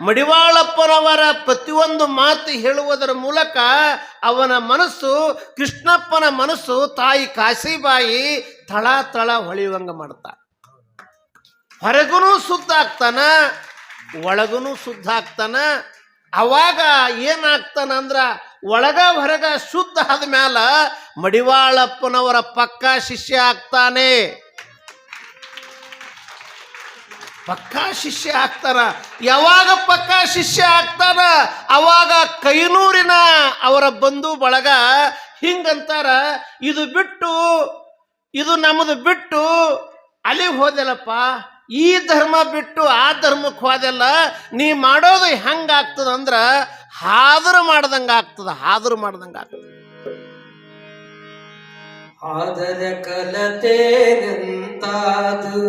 ಮಡಿವಾಳಪ್ಪನವರ ಪ್ರತಿಯೊಂದು ಮಾತು ಹೇಳುವುದರ ಮೂಲಕ ಅವನ ಮನಸ್ಸು, ಕೃಷ್ಣಪ್ಪನ ಮನಸ್ಸು ತಾಯಿ ಕಾಶಿಬಾಯಿ ತಳ ತಳ ಹೊಳೆಯುವಂಗ ಮಾಡ್ತಾನೆ. ಹೊರಗೂ ಶುದ್ಧ ಆಗ್ತಾನ, ಒಳಗೂ ಶುದ್ಧ ಆಗ್ತಾನ. ಅವಾಗ ಏನಾಗ್ತಾನ ಅಂದ್ರ ಒಳಗ ಹೊರಗ ಶುದ್ಧ ಆದ್ಮ್ಯಾಲ ಮಡಿವಾಳಪ್ಪನವರ ಪಕ್ಕಾ ಶಿಷ್ಯ ಆಗ್ತಾನೆ. ಪಕ್ಕಾ ಶಿಷ್ಯ ಆಗ್ತಾನ. ಯಾವಾಗ ಪಕ್ಕಾ ಶಿಷ್ಯ ಆಗ್ತಾನ ಅವಾಗ ಕೈನೂರಿನ ಅವರ ಬಂಧು ಬಳಗ ಹಿಂಗಂತಾರ, ಇದು ಬಿಟ್ಟು, ಇದು ನಮ್ಮದು ಬಿಟ್ಟು ಅಲ್ಲಿಗೆ ಹೋದೆಲ್ಲಪ್ಪ, ಈ ಧರ್ಮ ಬಿಟ್ಟು ಆ ಧರ್ಮಕ್ಕೆ ಹೋದೆಲ್ಲ, ನೀ ಮಾಡೋದು ಹೆಂಗಾಗ್ತದಂದ್ರ ಹಾದರು ಮಾಡ್ದಂಗ ಆಗ್ತದ. ಹಾದರು ಮಾಡ್ದಂಗ ಆಗ್ತದ. ಆದರ ಕಲತೆ ನಿಂತಾದು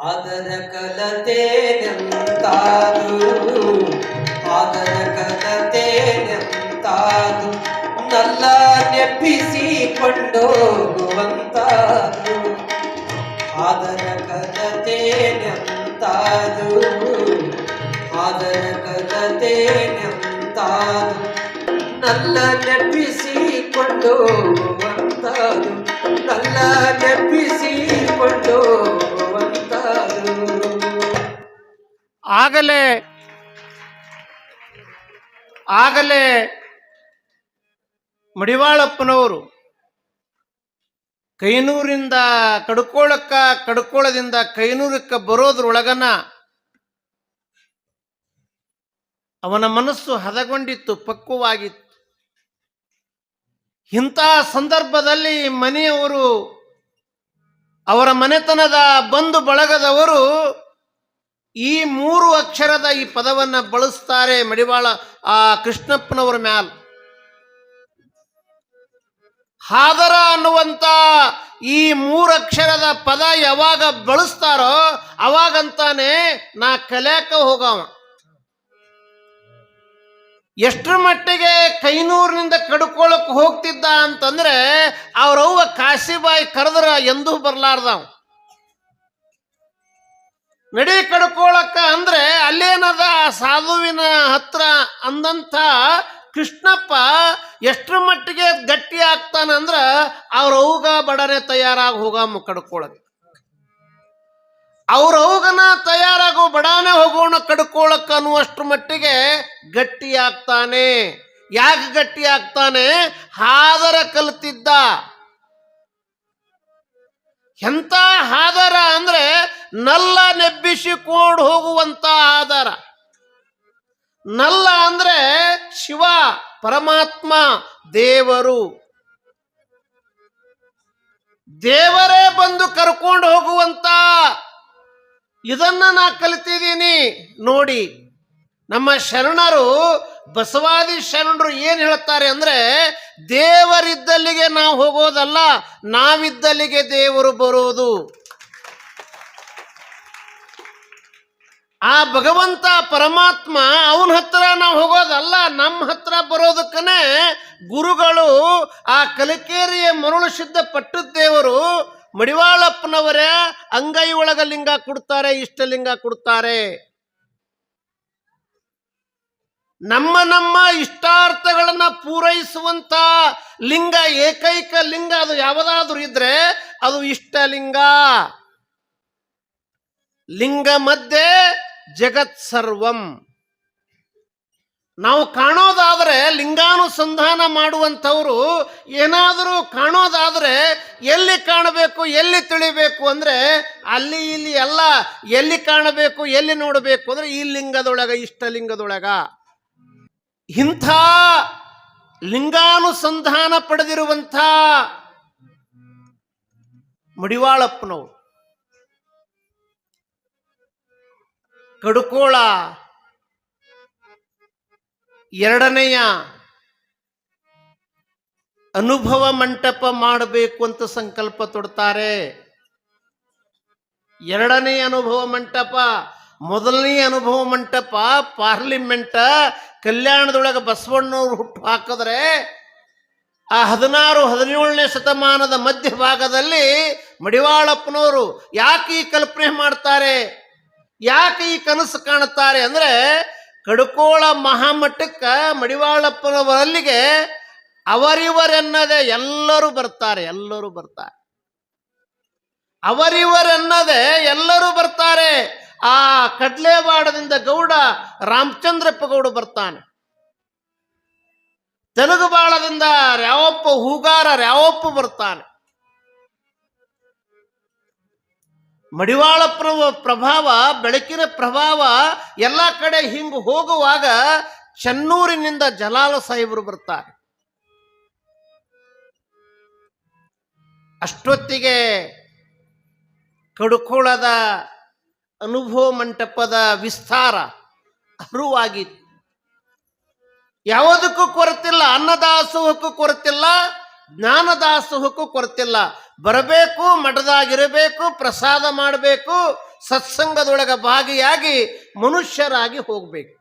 ಆದರ ಕಲತೆ ನಿಂತಾದು ಆದರ ಕಲತೆ ನಿಂತಾದು ನಲ್ಲ ನೆಪ್ಪಿಸಿಕೊಂಡೋಗುವಂತಾದು ಆದರ ಕಲತೆ ನಿಂತಾದು ಆದರ ಕಲತೆ ನಿಂತಾದು ನಲ್ಲ ನೆಪ್ಪಿಸಿಕೊಂಡೋಗುವಂತಾದು ನಲ್ಲ ನೆಪ್ಪಿಸಿಕೊಂಡೋಗುವಂತಾದು. ಆಗಲೇ ಮಡಿವಾಳಪ್ಪನವರು ಕೈನೂರಿಂದ ಕಡ್ಕೋಳಕ್ಕ, ಕಡ್ಕೋಳದಿಂದ ಕೈನೂರಕ್ಕೆ ಬರೋದ್ರೊಳಗನ ಅವನ ಮನಸ್ಸು ಹದಗೊಂಡಿತ್ತು, ಪಕ್ವವಾಗಿತ್ತು. ಇಂಥ ಸಂದರ್ಭದಲ್ಲಿ ಮನೆಯವರು, ಅವರ ಮನೆತನದ ಬಂಧು ಬಳಗದವರು ಈ 3 ಅಕ್ಷರದ ಈ ಪದವನ್ನು ಬಳಸ್ತಾರೆ ಮಡಿವಾಳ ಆ ಕೃಷ್ಣಪ್ಪನವರ ಮ್ಯಾಲ. ಹಾದರ ಅನ್ನುವಂಥ ಈ 3 ಅಕ್ಷರದ ಪದ ಯಾವಾಗ ಬಳಸ್ತಾರೋ ಅವಾಗಂತಾನೆ ನಾ ಕಲ್ಯಾಕ ಹೋಗವ. ಎಷ್ಟರ ಮಟ್ಟಿಗೆ ಕೈನೂರಿನಿಂದ ಕಡ್ಕೊಳಕ್ ಹೋಗ್ತಿದ್ದ ಅಂತಂದ್ರೆ ಅವ್ರವ್ವ ಕಾಶಿಬಾಯಿ ಕರೆದ್ರ ಎಂದೂ ಬರ್ಲಾರ್ದವ. ನಡಿ ಕಡ್ಕೊಳಕ್ಕ ಅಂದ್ರೆ ಅಲ್ಲೇನದ ಸಾಧುವಿನ ಹತ್ರ ಅಂದಂಥ ಕೃಷ್ಣಪ್ಪ ಎಷ್ಟರ ಮಟ್ಟಿಗೆ ಗಟ್ಟಿ ಆಗ್ತಾನಂದ್ರ ಅವ್ರವ್ಗ ಬಡನೆ ತಯಾರಾಗಿ ಹೋಗಮ್ಮ ಕಡ್ಕೊಳಕ್. ಅವ್ರವ್ಗನ ತಯಾರಾಗೋ ಬಡಾನೆ ಹೋಗೋಣ ಕಡ್ಕೊಳಕ್ ಅನ್ನುವಷ್ಟ್ರ ಮಟ್ಟಿಗೆ ಗಟ್ಟಿ ಆಗ್ತಾನೆ. ಯಾಕೆ ಗಟ್ಟಿ ಆಗ್ತಾನೆ? ಹಾದರ ಕಲಿತಿದ್ದ. ಎಂತ ಹಾದರ ಅಂದ್ರೆ ನಲ್ಲ ನೆಬ್ಬಿಸಿಕೊಂಡು ಹೋಗುವಂತ ಆಧಾರ. ನಲ್ಲ ಅಂದ್ರೆ ಶಿವ, ಪರಮಾತ್ಮ, ದೇವರು. ದೇವರೇ ಬಂದು ಕರ್ಕೊಂಡು ಹೋಗುವಂತ ಇದನ್ನ ನಾ ಕಲಿತಿದ್ದೀನಿ ನೋಡಿ. ನಮ್ಮ ಶರಣರು, ಬಸವಾದಿ ಶರಣರು ಏನ್ ಹೇಳ್ತಾರೆ ಅಂದ್ರೆ, ದೇವರಿದ್ದಲ್ಲಿಗೆ ನಾವು ಹೋಗೋದಲ್ಲ, ನಾವಿದ್ದಲ್ಲಿಗೆ ದೇವರು ಬರೋದು. ಆ ಭಗವಂತ ಪರಮಾತ್ಮ ಅವನ ಹತ್ರ ನಾವು ಹೋಗೋದಲ್ಲ, ನಮ್ಮ ಹತ್ರ ಬರೋದಕ್ಕನೆ ಗುರುಗಳು ಆ ಕಲಿಕೇರಿಯ ಮರುಳು ಸಿದ್ಧ ಪಟ್ಟದ್ದೇವರು ಮಡಿವಾಳಪ್ಪನವರೇ ಅಂಗೈ ಒಳಗ ಲಿಂಗ ಕೊಡ್ತಾರೆ, ಇಷ್ಟಲಿಂಗ ಕೊಡ್ತಾರೆ. ನಮ್ಮ ನಮ್ಮ ಇಷ್ಟಾರ್ಥಗಳನ್ನ ಪೂರೈಸುವಂತ ಲಿಂಗ, ಏಕೈಕ ಲಿಂಗ ಅದು ಯಾವುದಾದ್ರೂ ಇದ್ರೆ ಅದು ಇಷ್ಟಲಿಂಗ. ಲಿಂಗ ಮಧ್ಯೆ ಜಗತ್ ಸರ್ವಂ. ನಾವು ಕಾಣೋದಾದರೆ ಲಿಂಗಾನುಸಂಧಾನ ಮಾಡುವಂಥವ್ರು ಏನಾದರೂ ಕಾಣೋದಾದರೆ ಎಲ್ಲಿ ಕಾಣಬೇಕು ಎಲ್ಲಿ ತಿಳಿಬೇಕು ಅಂದರೆ ಅಲ್ಲಿ ಇಲ್ಲಿ ಎಲ್ಲ ಎಲ್ಲಿ ಕಾಣಬೇಕು ಎಲ್ಲಿ ನೋಡಬೇಕು ಅಂದರೆ ಈ ಲಿಂಗದೊಳಗ ಇಷ್ಟಲಿಂಗದೊಳಗ. ಇಂಥ ಲಿಂಗಾನುಸಂಧಾನ ಪಡೆದಿರುವಂಥ ಮಡಿವಾಳಪ್ಪನವರು ಕಡುಕೋಳ ಎರಡನೆಯ ಅನುಭವ ಮಂಟಪ ಮಾಡಬೇಕು ಅಂತ ಸಂಕಲ್ಪ ತೊಡ್ತಾರೆ. ಎರಡನೇ ಅನುಭವ ಮಂಟಪ, ಮೊದಲನೇ ಅನುಭವ ಮಂಟಪ ಪಾರ್ಲಿಮೆಂಟ್ ಕಲ್ಯಾಣದೊಳಗೆ ಬಸವಣ್ಣವರು ಹುಟ್ಟು ಹಾಕಿದ್ರೆ ಆ 16-17ನೇ ಶತಮಾನದ ಮಧ್ಯಭಾಗದಲ್ಲಿ ಮಡಿವಾಳಪ್ಪನವರು ಯಾಕೆ ಈ ಕಲ್ಪನೆ ಮಾಡ್ತಾರೆ, ಯಾಕೆ ಈ ಕನಸು ಕಾಣುತ್ತಾರೆ ಅಂದರೆ ಕಡುಕೋಳ ಮಹಾಮಠಕ್ಕೆ ಮಡಿವಾಳಪ್ಪನವರಲ್ಲಿಗೆ ಅವರಿವರೆನ್ನದೆ ಎಲ್ಲರೂ ಬರ್ತಾರೆ. ಅವರಿವರೆನ್ನದೆ ಎಲ್ಲರೂ ಬರ್ತಾರೆ. ಆ ಕಡ್ಲೇವಾಡದಿಂದ ಗೌಡ ರಾಮಚಂದ್ರಪ್ಪ ಗೌಡ ಬರ್ತಾನೆ. ತೆಲುಗು ಬಾಳದಿಂದ ರ್ಯಾವಪ್ಪ ಹೂಗಾರ ರ್ಯಾವಪ್ಪ ಬರ್ತಾನೆ. ಮಡಿವಾಳಪ್ಪನ ಪ್ರಭಾವ, ಬೆಳಕಿನ ಪ್ರಭಾವ ಎಲ್ಲ ಕಡೆ ಹಿಂಗೆ ಹೋಗುವಾಗ ಚೆನ್ನೂರಿನಿಂದ ಜಲಾಲ ಸಾಹೇಬರು ಬರ್ತಾರೆ. ಅಷ್ಟೊತ್ತಿಗೆ ಕಡುಕೋಳದ ಅನುಭವ ಮಂಟಪದ ವಿಸ್ತಾರ ಅರುವಾಗಿತ್ತು. ಯಾವುದಕ್ಕೂ ಕೊರತಿಲ್ಲ, ಅನ್ನದಾಸೋಹಕ್ಕೂ ಕೊರತಿಲ್ಲ, ಜ್ಞಾನದಾಸೋಹಕ್ಕೂ ಕೊರತಿಲ್ಲ. ಬರಬೇಕು, ಮಠದಾಗಿರಬೇಕು, ಪ್ರಸಾದ ಮಾಡಬೇಕು, ಸತ್ಸಂಗದೊಳಗೆ ಭಾಗಿಯಾಗಿ ಮನುಷ್ಯರಾಗಿ ಹೋಗಬೇಕು.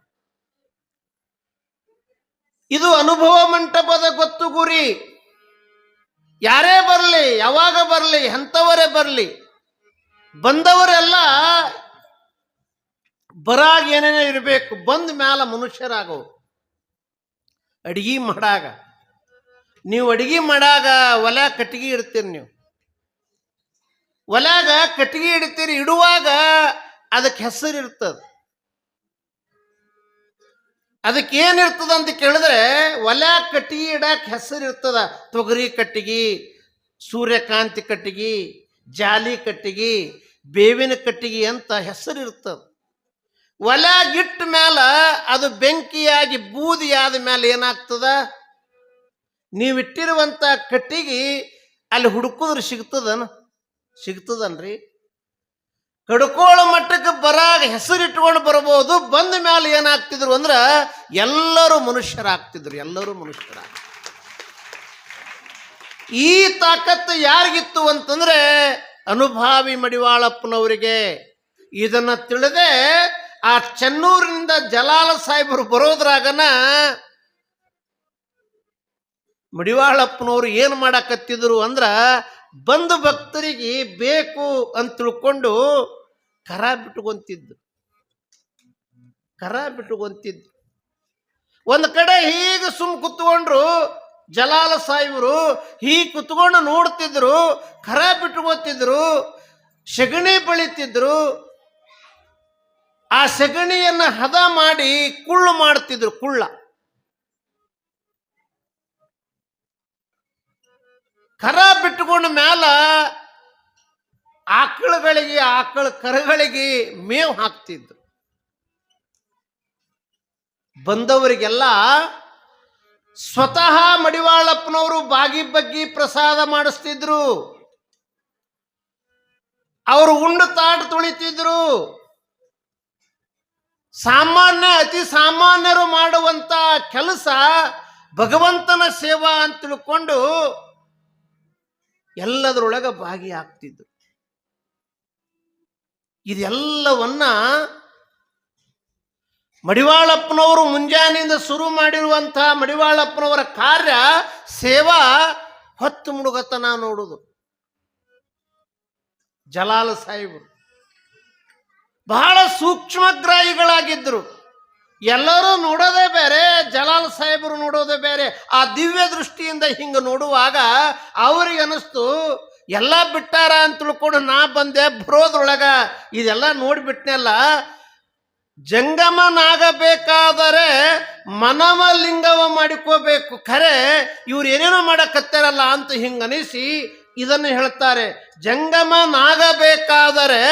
ಇದು ಅನುಭವ ಮಂಟಪದ ಗೊತ್ತು ಗುರಿ. ಯಾರೇ ಬರಲಿ, ಯಾವಾಗ ಬರಲಿ, ಎಂಥವರೇ ಬರಲಿ, ಬಂದವರೆಲ್ಲ ಬರಾಗ ಏನೇನೋ ಇರಬೇಕು, ಬಂದ ಮ್ಯಾಲ ಮನುಷ್ಯರಾಗವು. ಅಡಿಗೆ ಮಾಡಾಗ ನೀವು ಅಡಿಗೆ ಮಾಡಾಗ ಒಲೆ ಕಟ್ಟಿಗೆ ಇಡ್ತೀರಿ. ನೀವು ಒಲ್ಯಾಗ ಕಟ್ಟಿಗೆ ಇಡ್ತೀರಿ, ಇಡುವಾಗ ಅದಕ್ಕೆ ಹೆಸರು ಇರ್ತದೆ. ಅದಕ್ಕೆ ಏನಿರ್ತದ ಅಂತ ಕೇಳಿದ್ರೆ ಒಲ್ಯಾಗ ಕಟ್ಟಿಗೆ ಇಡಕ್ಕೆ ಹೆಸರು ಇರ್ತದ. ತೊಗರಿ ಕಟ್ಟಿಗೆ, ಸೂರ್ಯಕಾಂತಿ ಕಟ್ಟಿಗೆ, ಜಾಲಿ ಕಟ್ಟಿಗೆ, ಬೇವಿನ ಕಟ್ಟಿಗೆ ಅಂತ ಹೆಸರು ಇರ್ತದೆ. ಒಲ್ಯಾಗಿಟ್ಟ ಮ್ಯಾಲ ಅದು ಬೆಂಕಿಯಾಗಿ ಬೂದಿಯಾದ ಮೇಲೆ ಏನಾಗ್ತದ, ನೀವಿಟ್ಟಿರುವಂಥ ಕಟ್ಟಿಗೆ ಅಲ್ಲಿ ಹುಡುಕಿದ್ರೆ ಸಿಗ್ತದನ್ರಿ? ಕಡುಕೋಳ ಮಟ್ಟಕ್ಕೆ ಬರಾಗ ಹೆಸರಿಟ್ಕೊಂಡು ಬರ್ಬೋದು, ಬಂದ ಮೇಲೆ ಏನಾಗ್ತಿದ್ರು ಅಂದ್ರೆ ಎಲ್ಲರೂ ಮನುಷ್ಯರಾಗ್ತಿದ್ರು. ಈ ತಾಕತ್ತು ಯಾರಿಗಿತ್ತು ಅಂತಂದ್ರೆ ಅನುಭಾವಿ ಮಡಿವಾಳಪ್ಪನವರಿಗೆ. ಇದನ್ನ ತಿಳಿದೇ ಆ ಚೆನ್ನೂರಿನಿಂದ ಜಲಾಲ ಸಾಹೇಬರು ಬರೋದ್ರಾಗನ ಮಡಿವಾಳಪ್ಪನವರು ಏನು ಮಾಡಕತ್ತಿದ್ರು ಅಂದ್ರ ಬಂದು ಭಕ್ತರಿಗೆ ಬೇಕು ಅಂತ ತಿಳ್ಕೊಂಡು ಕರ ಬಿಟ್ಕೊಂತಿದ್ದು. ಒಂದು ಕಡೆ ಹೀಗೆ ಕುತ್ಕೊಂಡ್ರು ಜಲಾಲ ಸಾಹೇಬರು, ಹೀಗೆ ಕುತ್ಕೊಂಡು ನೋಡ್ತಿದ್ರು, ಕರ ಬಿಟ್ಕೋತಿದ್ರು, ಸಗಣಿ ಬೆಳಿತಿದ್ರು. ಆ ಸಗಣಿಯನ್ನು ಹದ ಮಾಡಿ ಕುಳ್ಳು ಮಾಡ್ತಿದ್ರು. ಕರ ಬಿಟ್ಟುಕೊಂಡ ಮ್ಯಾಲ ಆಕಳ ಕರುಗಳಿಗೆ ಮೇವು ಹಾಕ್ತಿದ್ರು. ಬಂದವರಿಗೆಲ್ಲ ಸ್ವತಃ ಮಡಿವಾಳಪ್ಪನವರು ಬಾಗಿ ಬಗ್ಗಿ ಪ್ರಸಾದ ಮಾಡಿಸ್ತಿದ್ರು. ಅವರು ಉಂಡು ತಾಟು ತುಳಿತಿದ್ರು. ಅತಿ ಸಾಮಾನ್ಯರು ಮಾಡುವಂತ ಕೆಲಸ ಭಗವಂತನ ಸೇವಾ ಅಂತ ತಿಳ್ಕೊಂಡು ಎಲ್ಲದರೊಳಗೆ ಭಾಗಿಯಾಗ್ತಿದ್ರು. ಇದೆಲ್ಲವನ್ನ ಮಡಿವಾಳಪ್ಪನವರು ಮುಂಜಾನೆಯಿಂದ ಶುರು ಮಾಡಿರುವಂಥ ಮಡಿವಾಳಪ್ಪನವರ ಕಾರ್ಯ ಸೇವಾ ಹೊತ್ತು ಮುಳುಗತನ ನೋಡುವುದು. ಜಲಾಲ ಸಾಹೇಬರು ಬಹಳ ಸೂಕ್ಷ್ಮಗ್ರಾಹಿಗಳಾಗಿದ್ದರು. ಎಲ್ಲರೂ ನೋಡೋದೇ ಬೇರೆ, ಜಲಾಲ್ ಸಾಹೇಬರು ನೋಡೋದೇ ಬೇರೆ. ಆ ದಿವ್ಯ ದೃಷ್ಟಿಯಿಂದ ಹಿಂಗೆ ನೋಡುವಾಗ ಅವ್ರಿಗೆ ಅನಿಸ್ತು ಎಲ್ಲ ಬಿಟ್ಟಾರ ಅಂತ ತಿಳ್ಕೊಂಡು ನಾ ಬಂದೆ. ಬರೋದ್ರೊಳಗ ಇದೆಲ್ಲ ನೋಡಿಬಿಟ್ನೆಲ್ಲ, ಜಂಗಮನಾಗಬೇಕಾದರೆ ಮನವಲಿಂಗವ ಮಾಡಿಕೋಬೇಕು. ಖರೆ ಇವ್ರು ಏನೇನೋ ಮಾಡಕತ್ತಾರಲ್ಲ ಅಂತ ಹಿಂಗನಿಸಿ ಇದನ್ನು ಹೇಳ್ತಾರೆ. ಜಂಗಮನಾಗಬೇಕಾದರೆ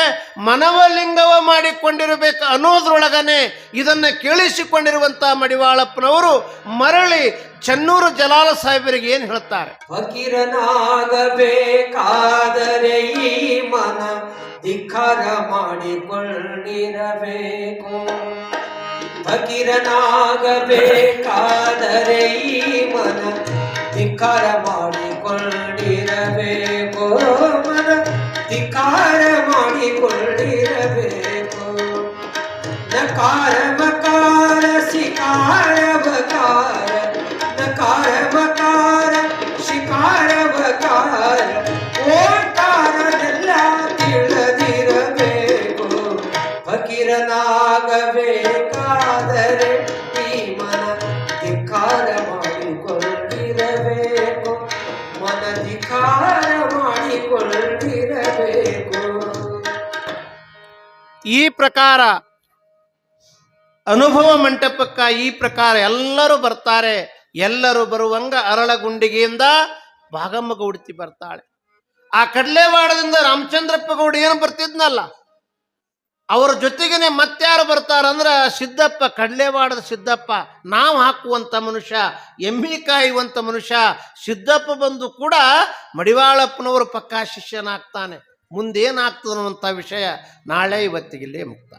ಮನವಲಿಂಗವ ಮಾಡಿಕೊಂಡಿರಬೇಕು ಅನ್ನೋದ್ರೊಳಗನೆ ಇದನ್ನು ಕೇಳಿಸಿಕೊಂಡಿರುವಂಥ ಮಡಿವಾಳಪ್ಪನವರು ಮರಳಿ ಚನ್ನೂರು ಜಲಾಲ ಸಾಹೇಬರಿಗೆ ಏನು ಹೇಳ್ತಾರೆ? ಫಕೀರನಾಗಬೇಕಾದರೆ ಈ ಮನ ಧಿಕ್ಕಾರ ಮಾಡಿಕೊಂಡಿರಬೇಕು. ಫಕೀರನಾಗಬೇಕಾದರೆ ಈ ಮನ ಧಿಕ್ಕಾರ ಮಾಡಿಕೊಂಡಿರಬೇಕು. ಮನ ಧಿಕ್ಕಾರ ಮಾಡಿಕೊಂಡಿರಬೇಕು. ನಕಾರ ಮಕಾರ ಶಿಕಾರ ಬಕಾರ, ನಕಾರ ಮಕಾರ ಶಿಕಾರ ಬಕಾರ, ಓಂಕಾರದೆಲ್ಲ ತಿಳಿದಿರಬೇಕು. ಫಕೀರನಾಗಬೇಕಾದರೆ ಈ ಮನ ಧಿಕ್ಕಾರ ಮಾಡಿಕೊಂಡಿರಬೇಕು. ಮನ ಧಿಕ್ಕಾರ ಮಾಡಿಕೊಂಡಿರಬೇಕು. ಈ ಪ್ರಕಾರ ಅನುಭವ ಮಂಟಪಕ್ಕ ಈ ಪ್ರಕಾರ ಎಲ್ಲರೂ ಬರ್ತಾರೆ. ಎಲ್ಲರೂ ಬರುವಂಗ ಅರಳಗುಂಡಿಗೆಯಿಂದ ಭಾಗಮ್ಮ ಗೌಡತಿ ಬರ್ತಾಳೆ. ಆ ಕಡ್ಲೆವಾಡದಿಂದ ರಾಮಚಂದ್ರಪ್ಪ ಗೌಡ ಏನು ಬರ್ತಿದ್ನಲ್ಲ, ಅವರ ಜೊತೆಗೇನೆ ಮತ್ತಾರು ಬರ್ತಾರಂದ್ರ ಸಿದ್ದಪ್ಪ, ಕಡ್ಲೆವಾಡದ ಸಿದ್ದಪ್ಪ, ನಾವು ಹಾಕುವಂಥ ಮನುಷ್ಯ, ಎಮ್ಮಿ ಕಾಯುವಂಥ ಮನುಷ್ಯ ಸಿದ್ದಪ್ಪ ಬಂದು ಕೂಡ ಮಡಿವಾಳಪ್ಪನವರು ಪಕ್ಕಾ ಶಿಷ್ಯನಾಗ್ತಾನೆ. ಮುಂದೇನಾಗ್ತದೆ ಅನ್ನುವಂಥ ವಿಷಯ ನಾಳೆ ಇವತ್ತಿಗಿಲ್ಲೇ ಮುಕ್ತ.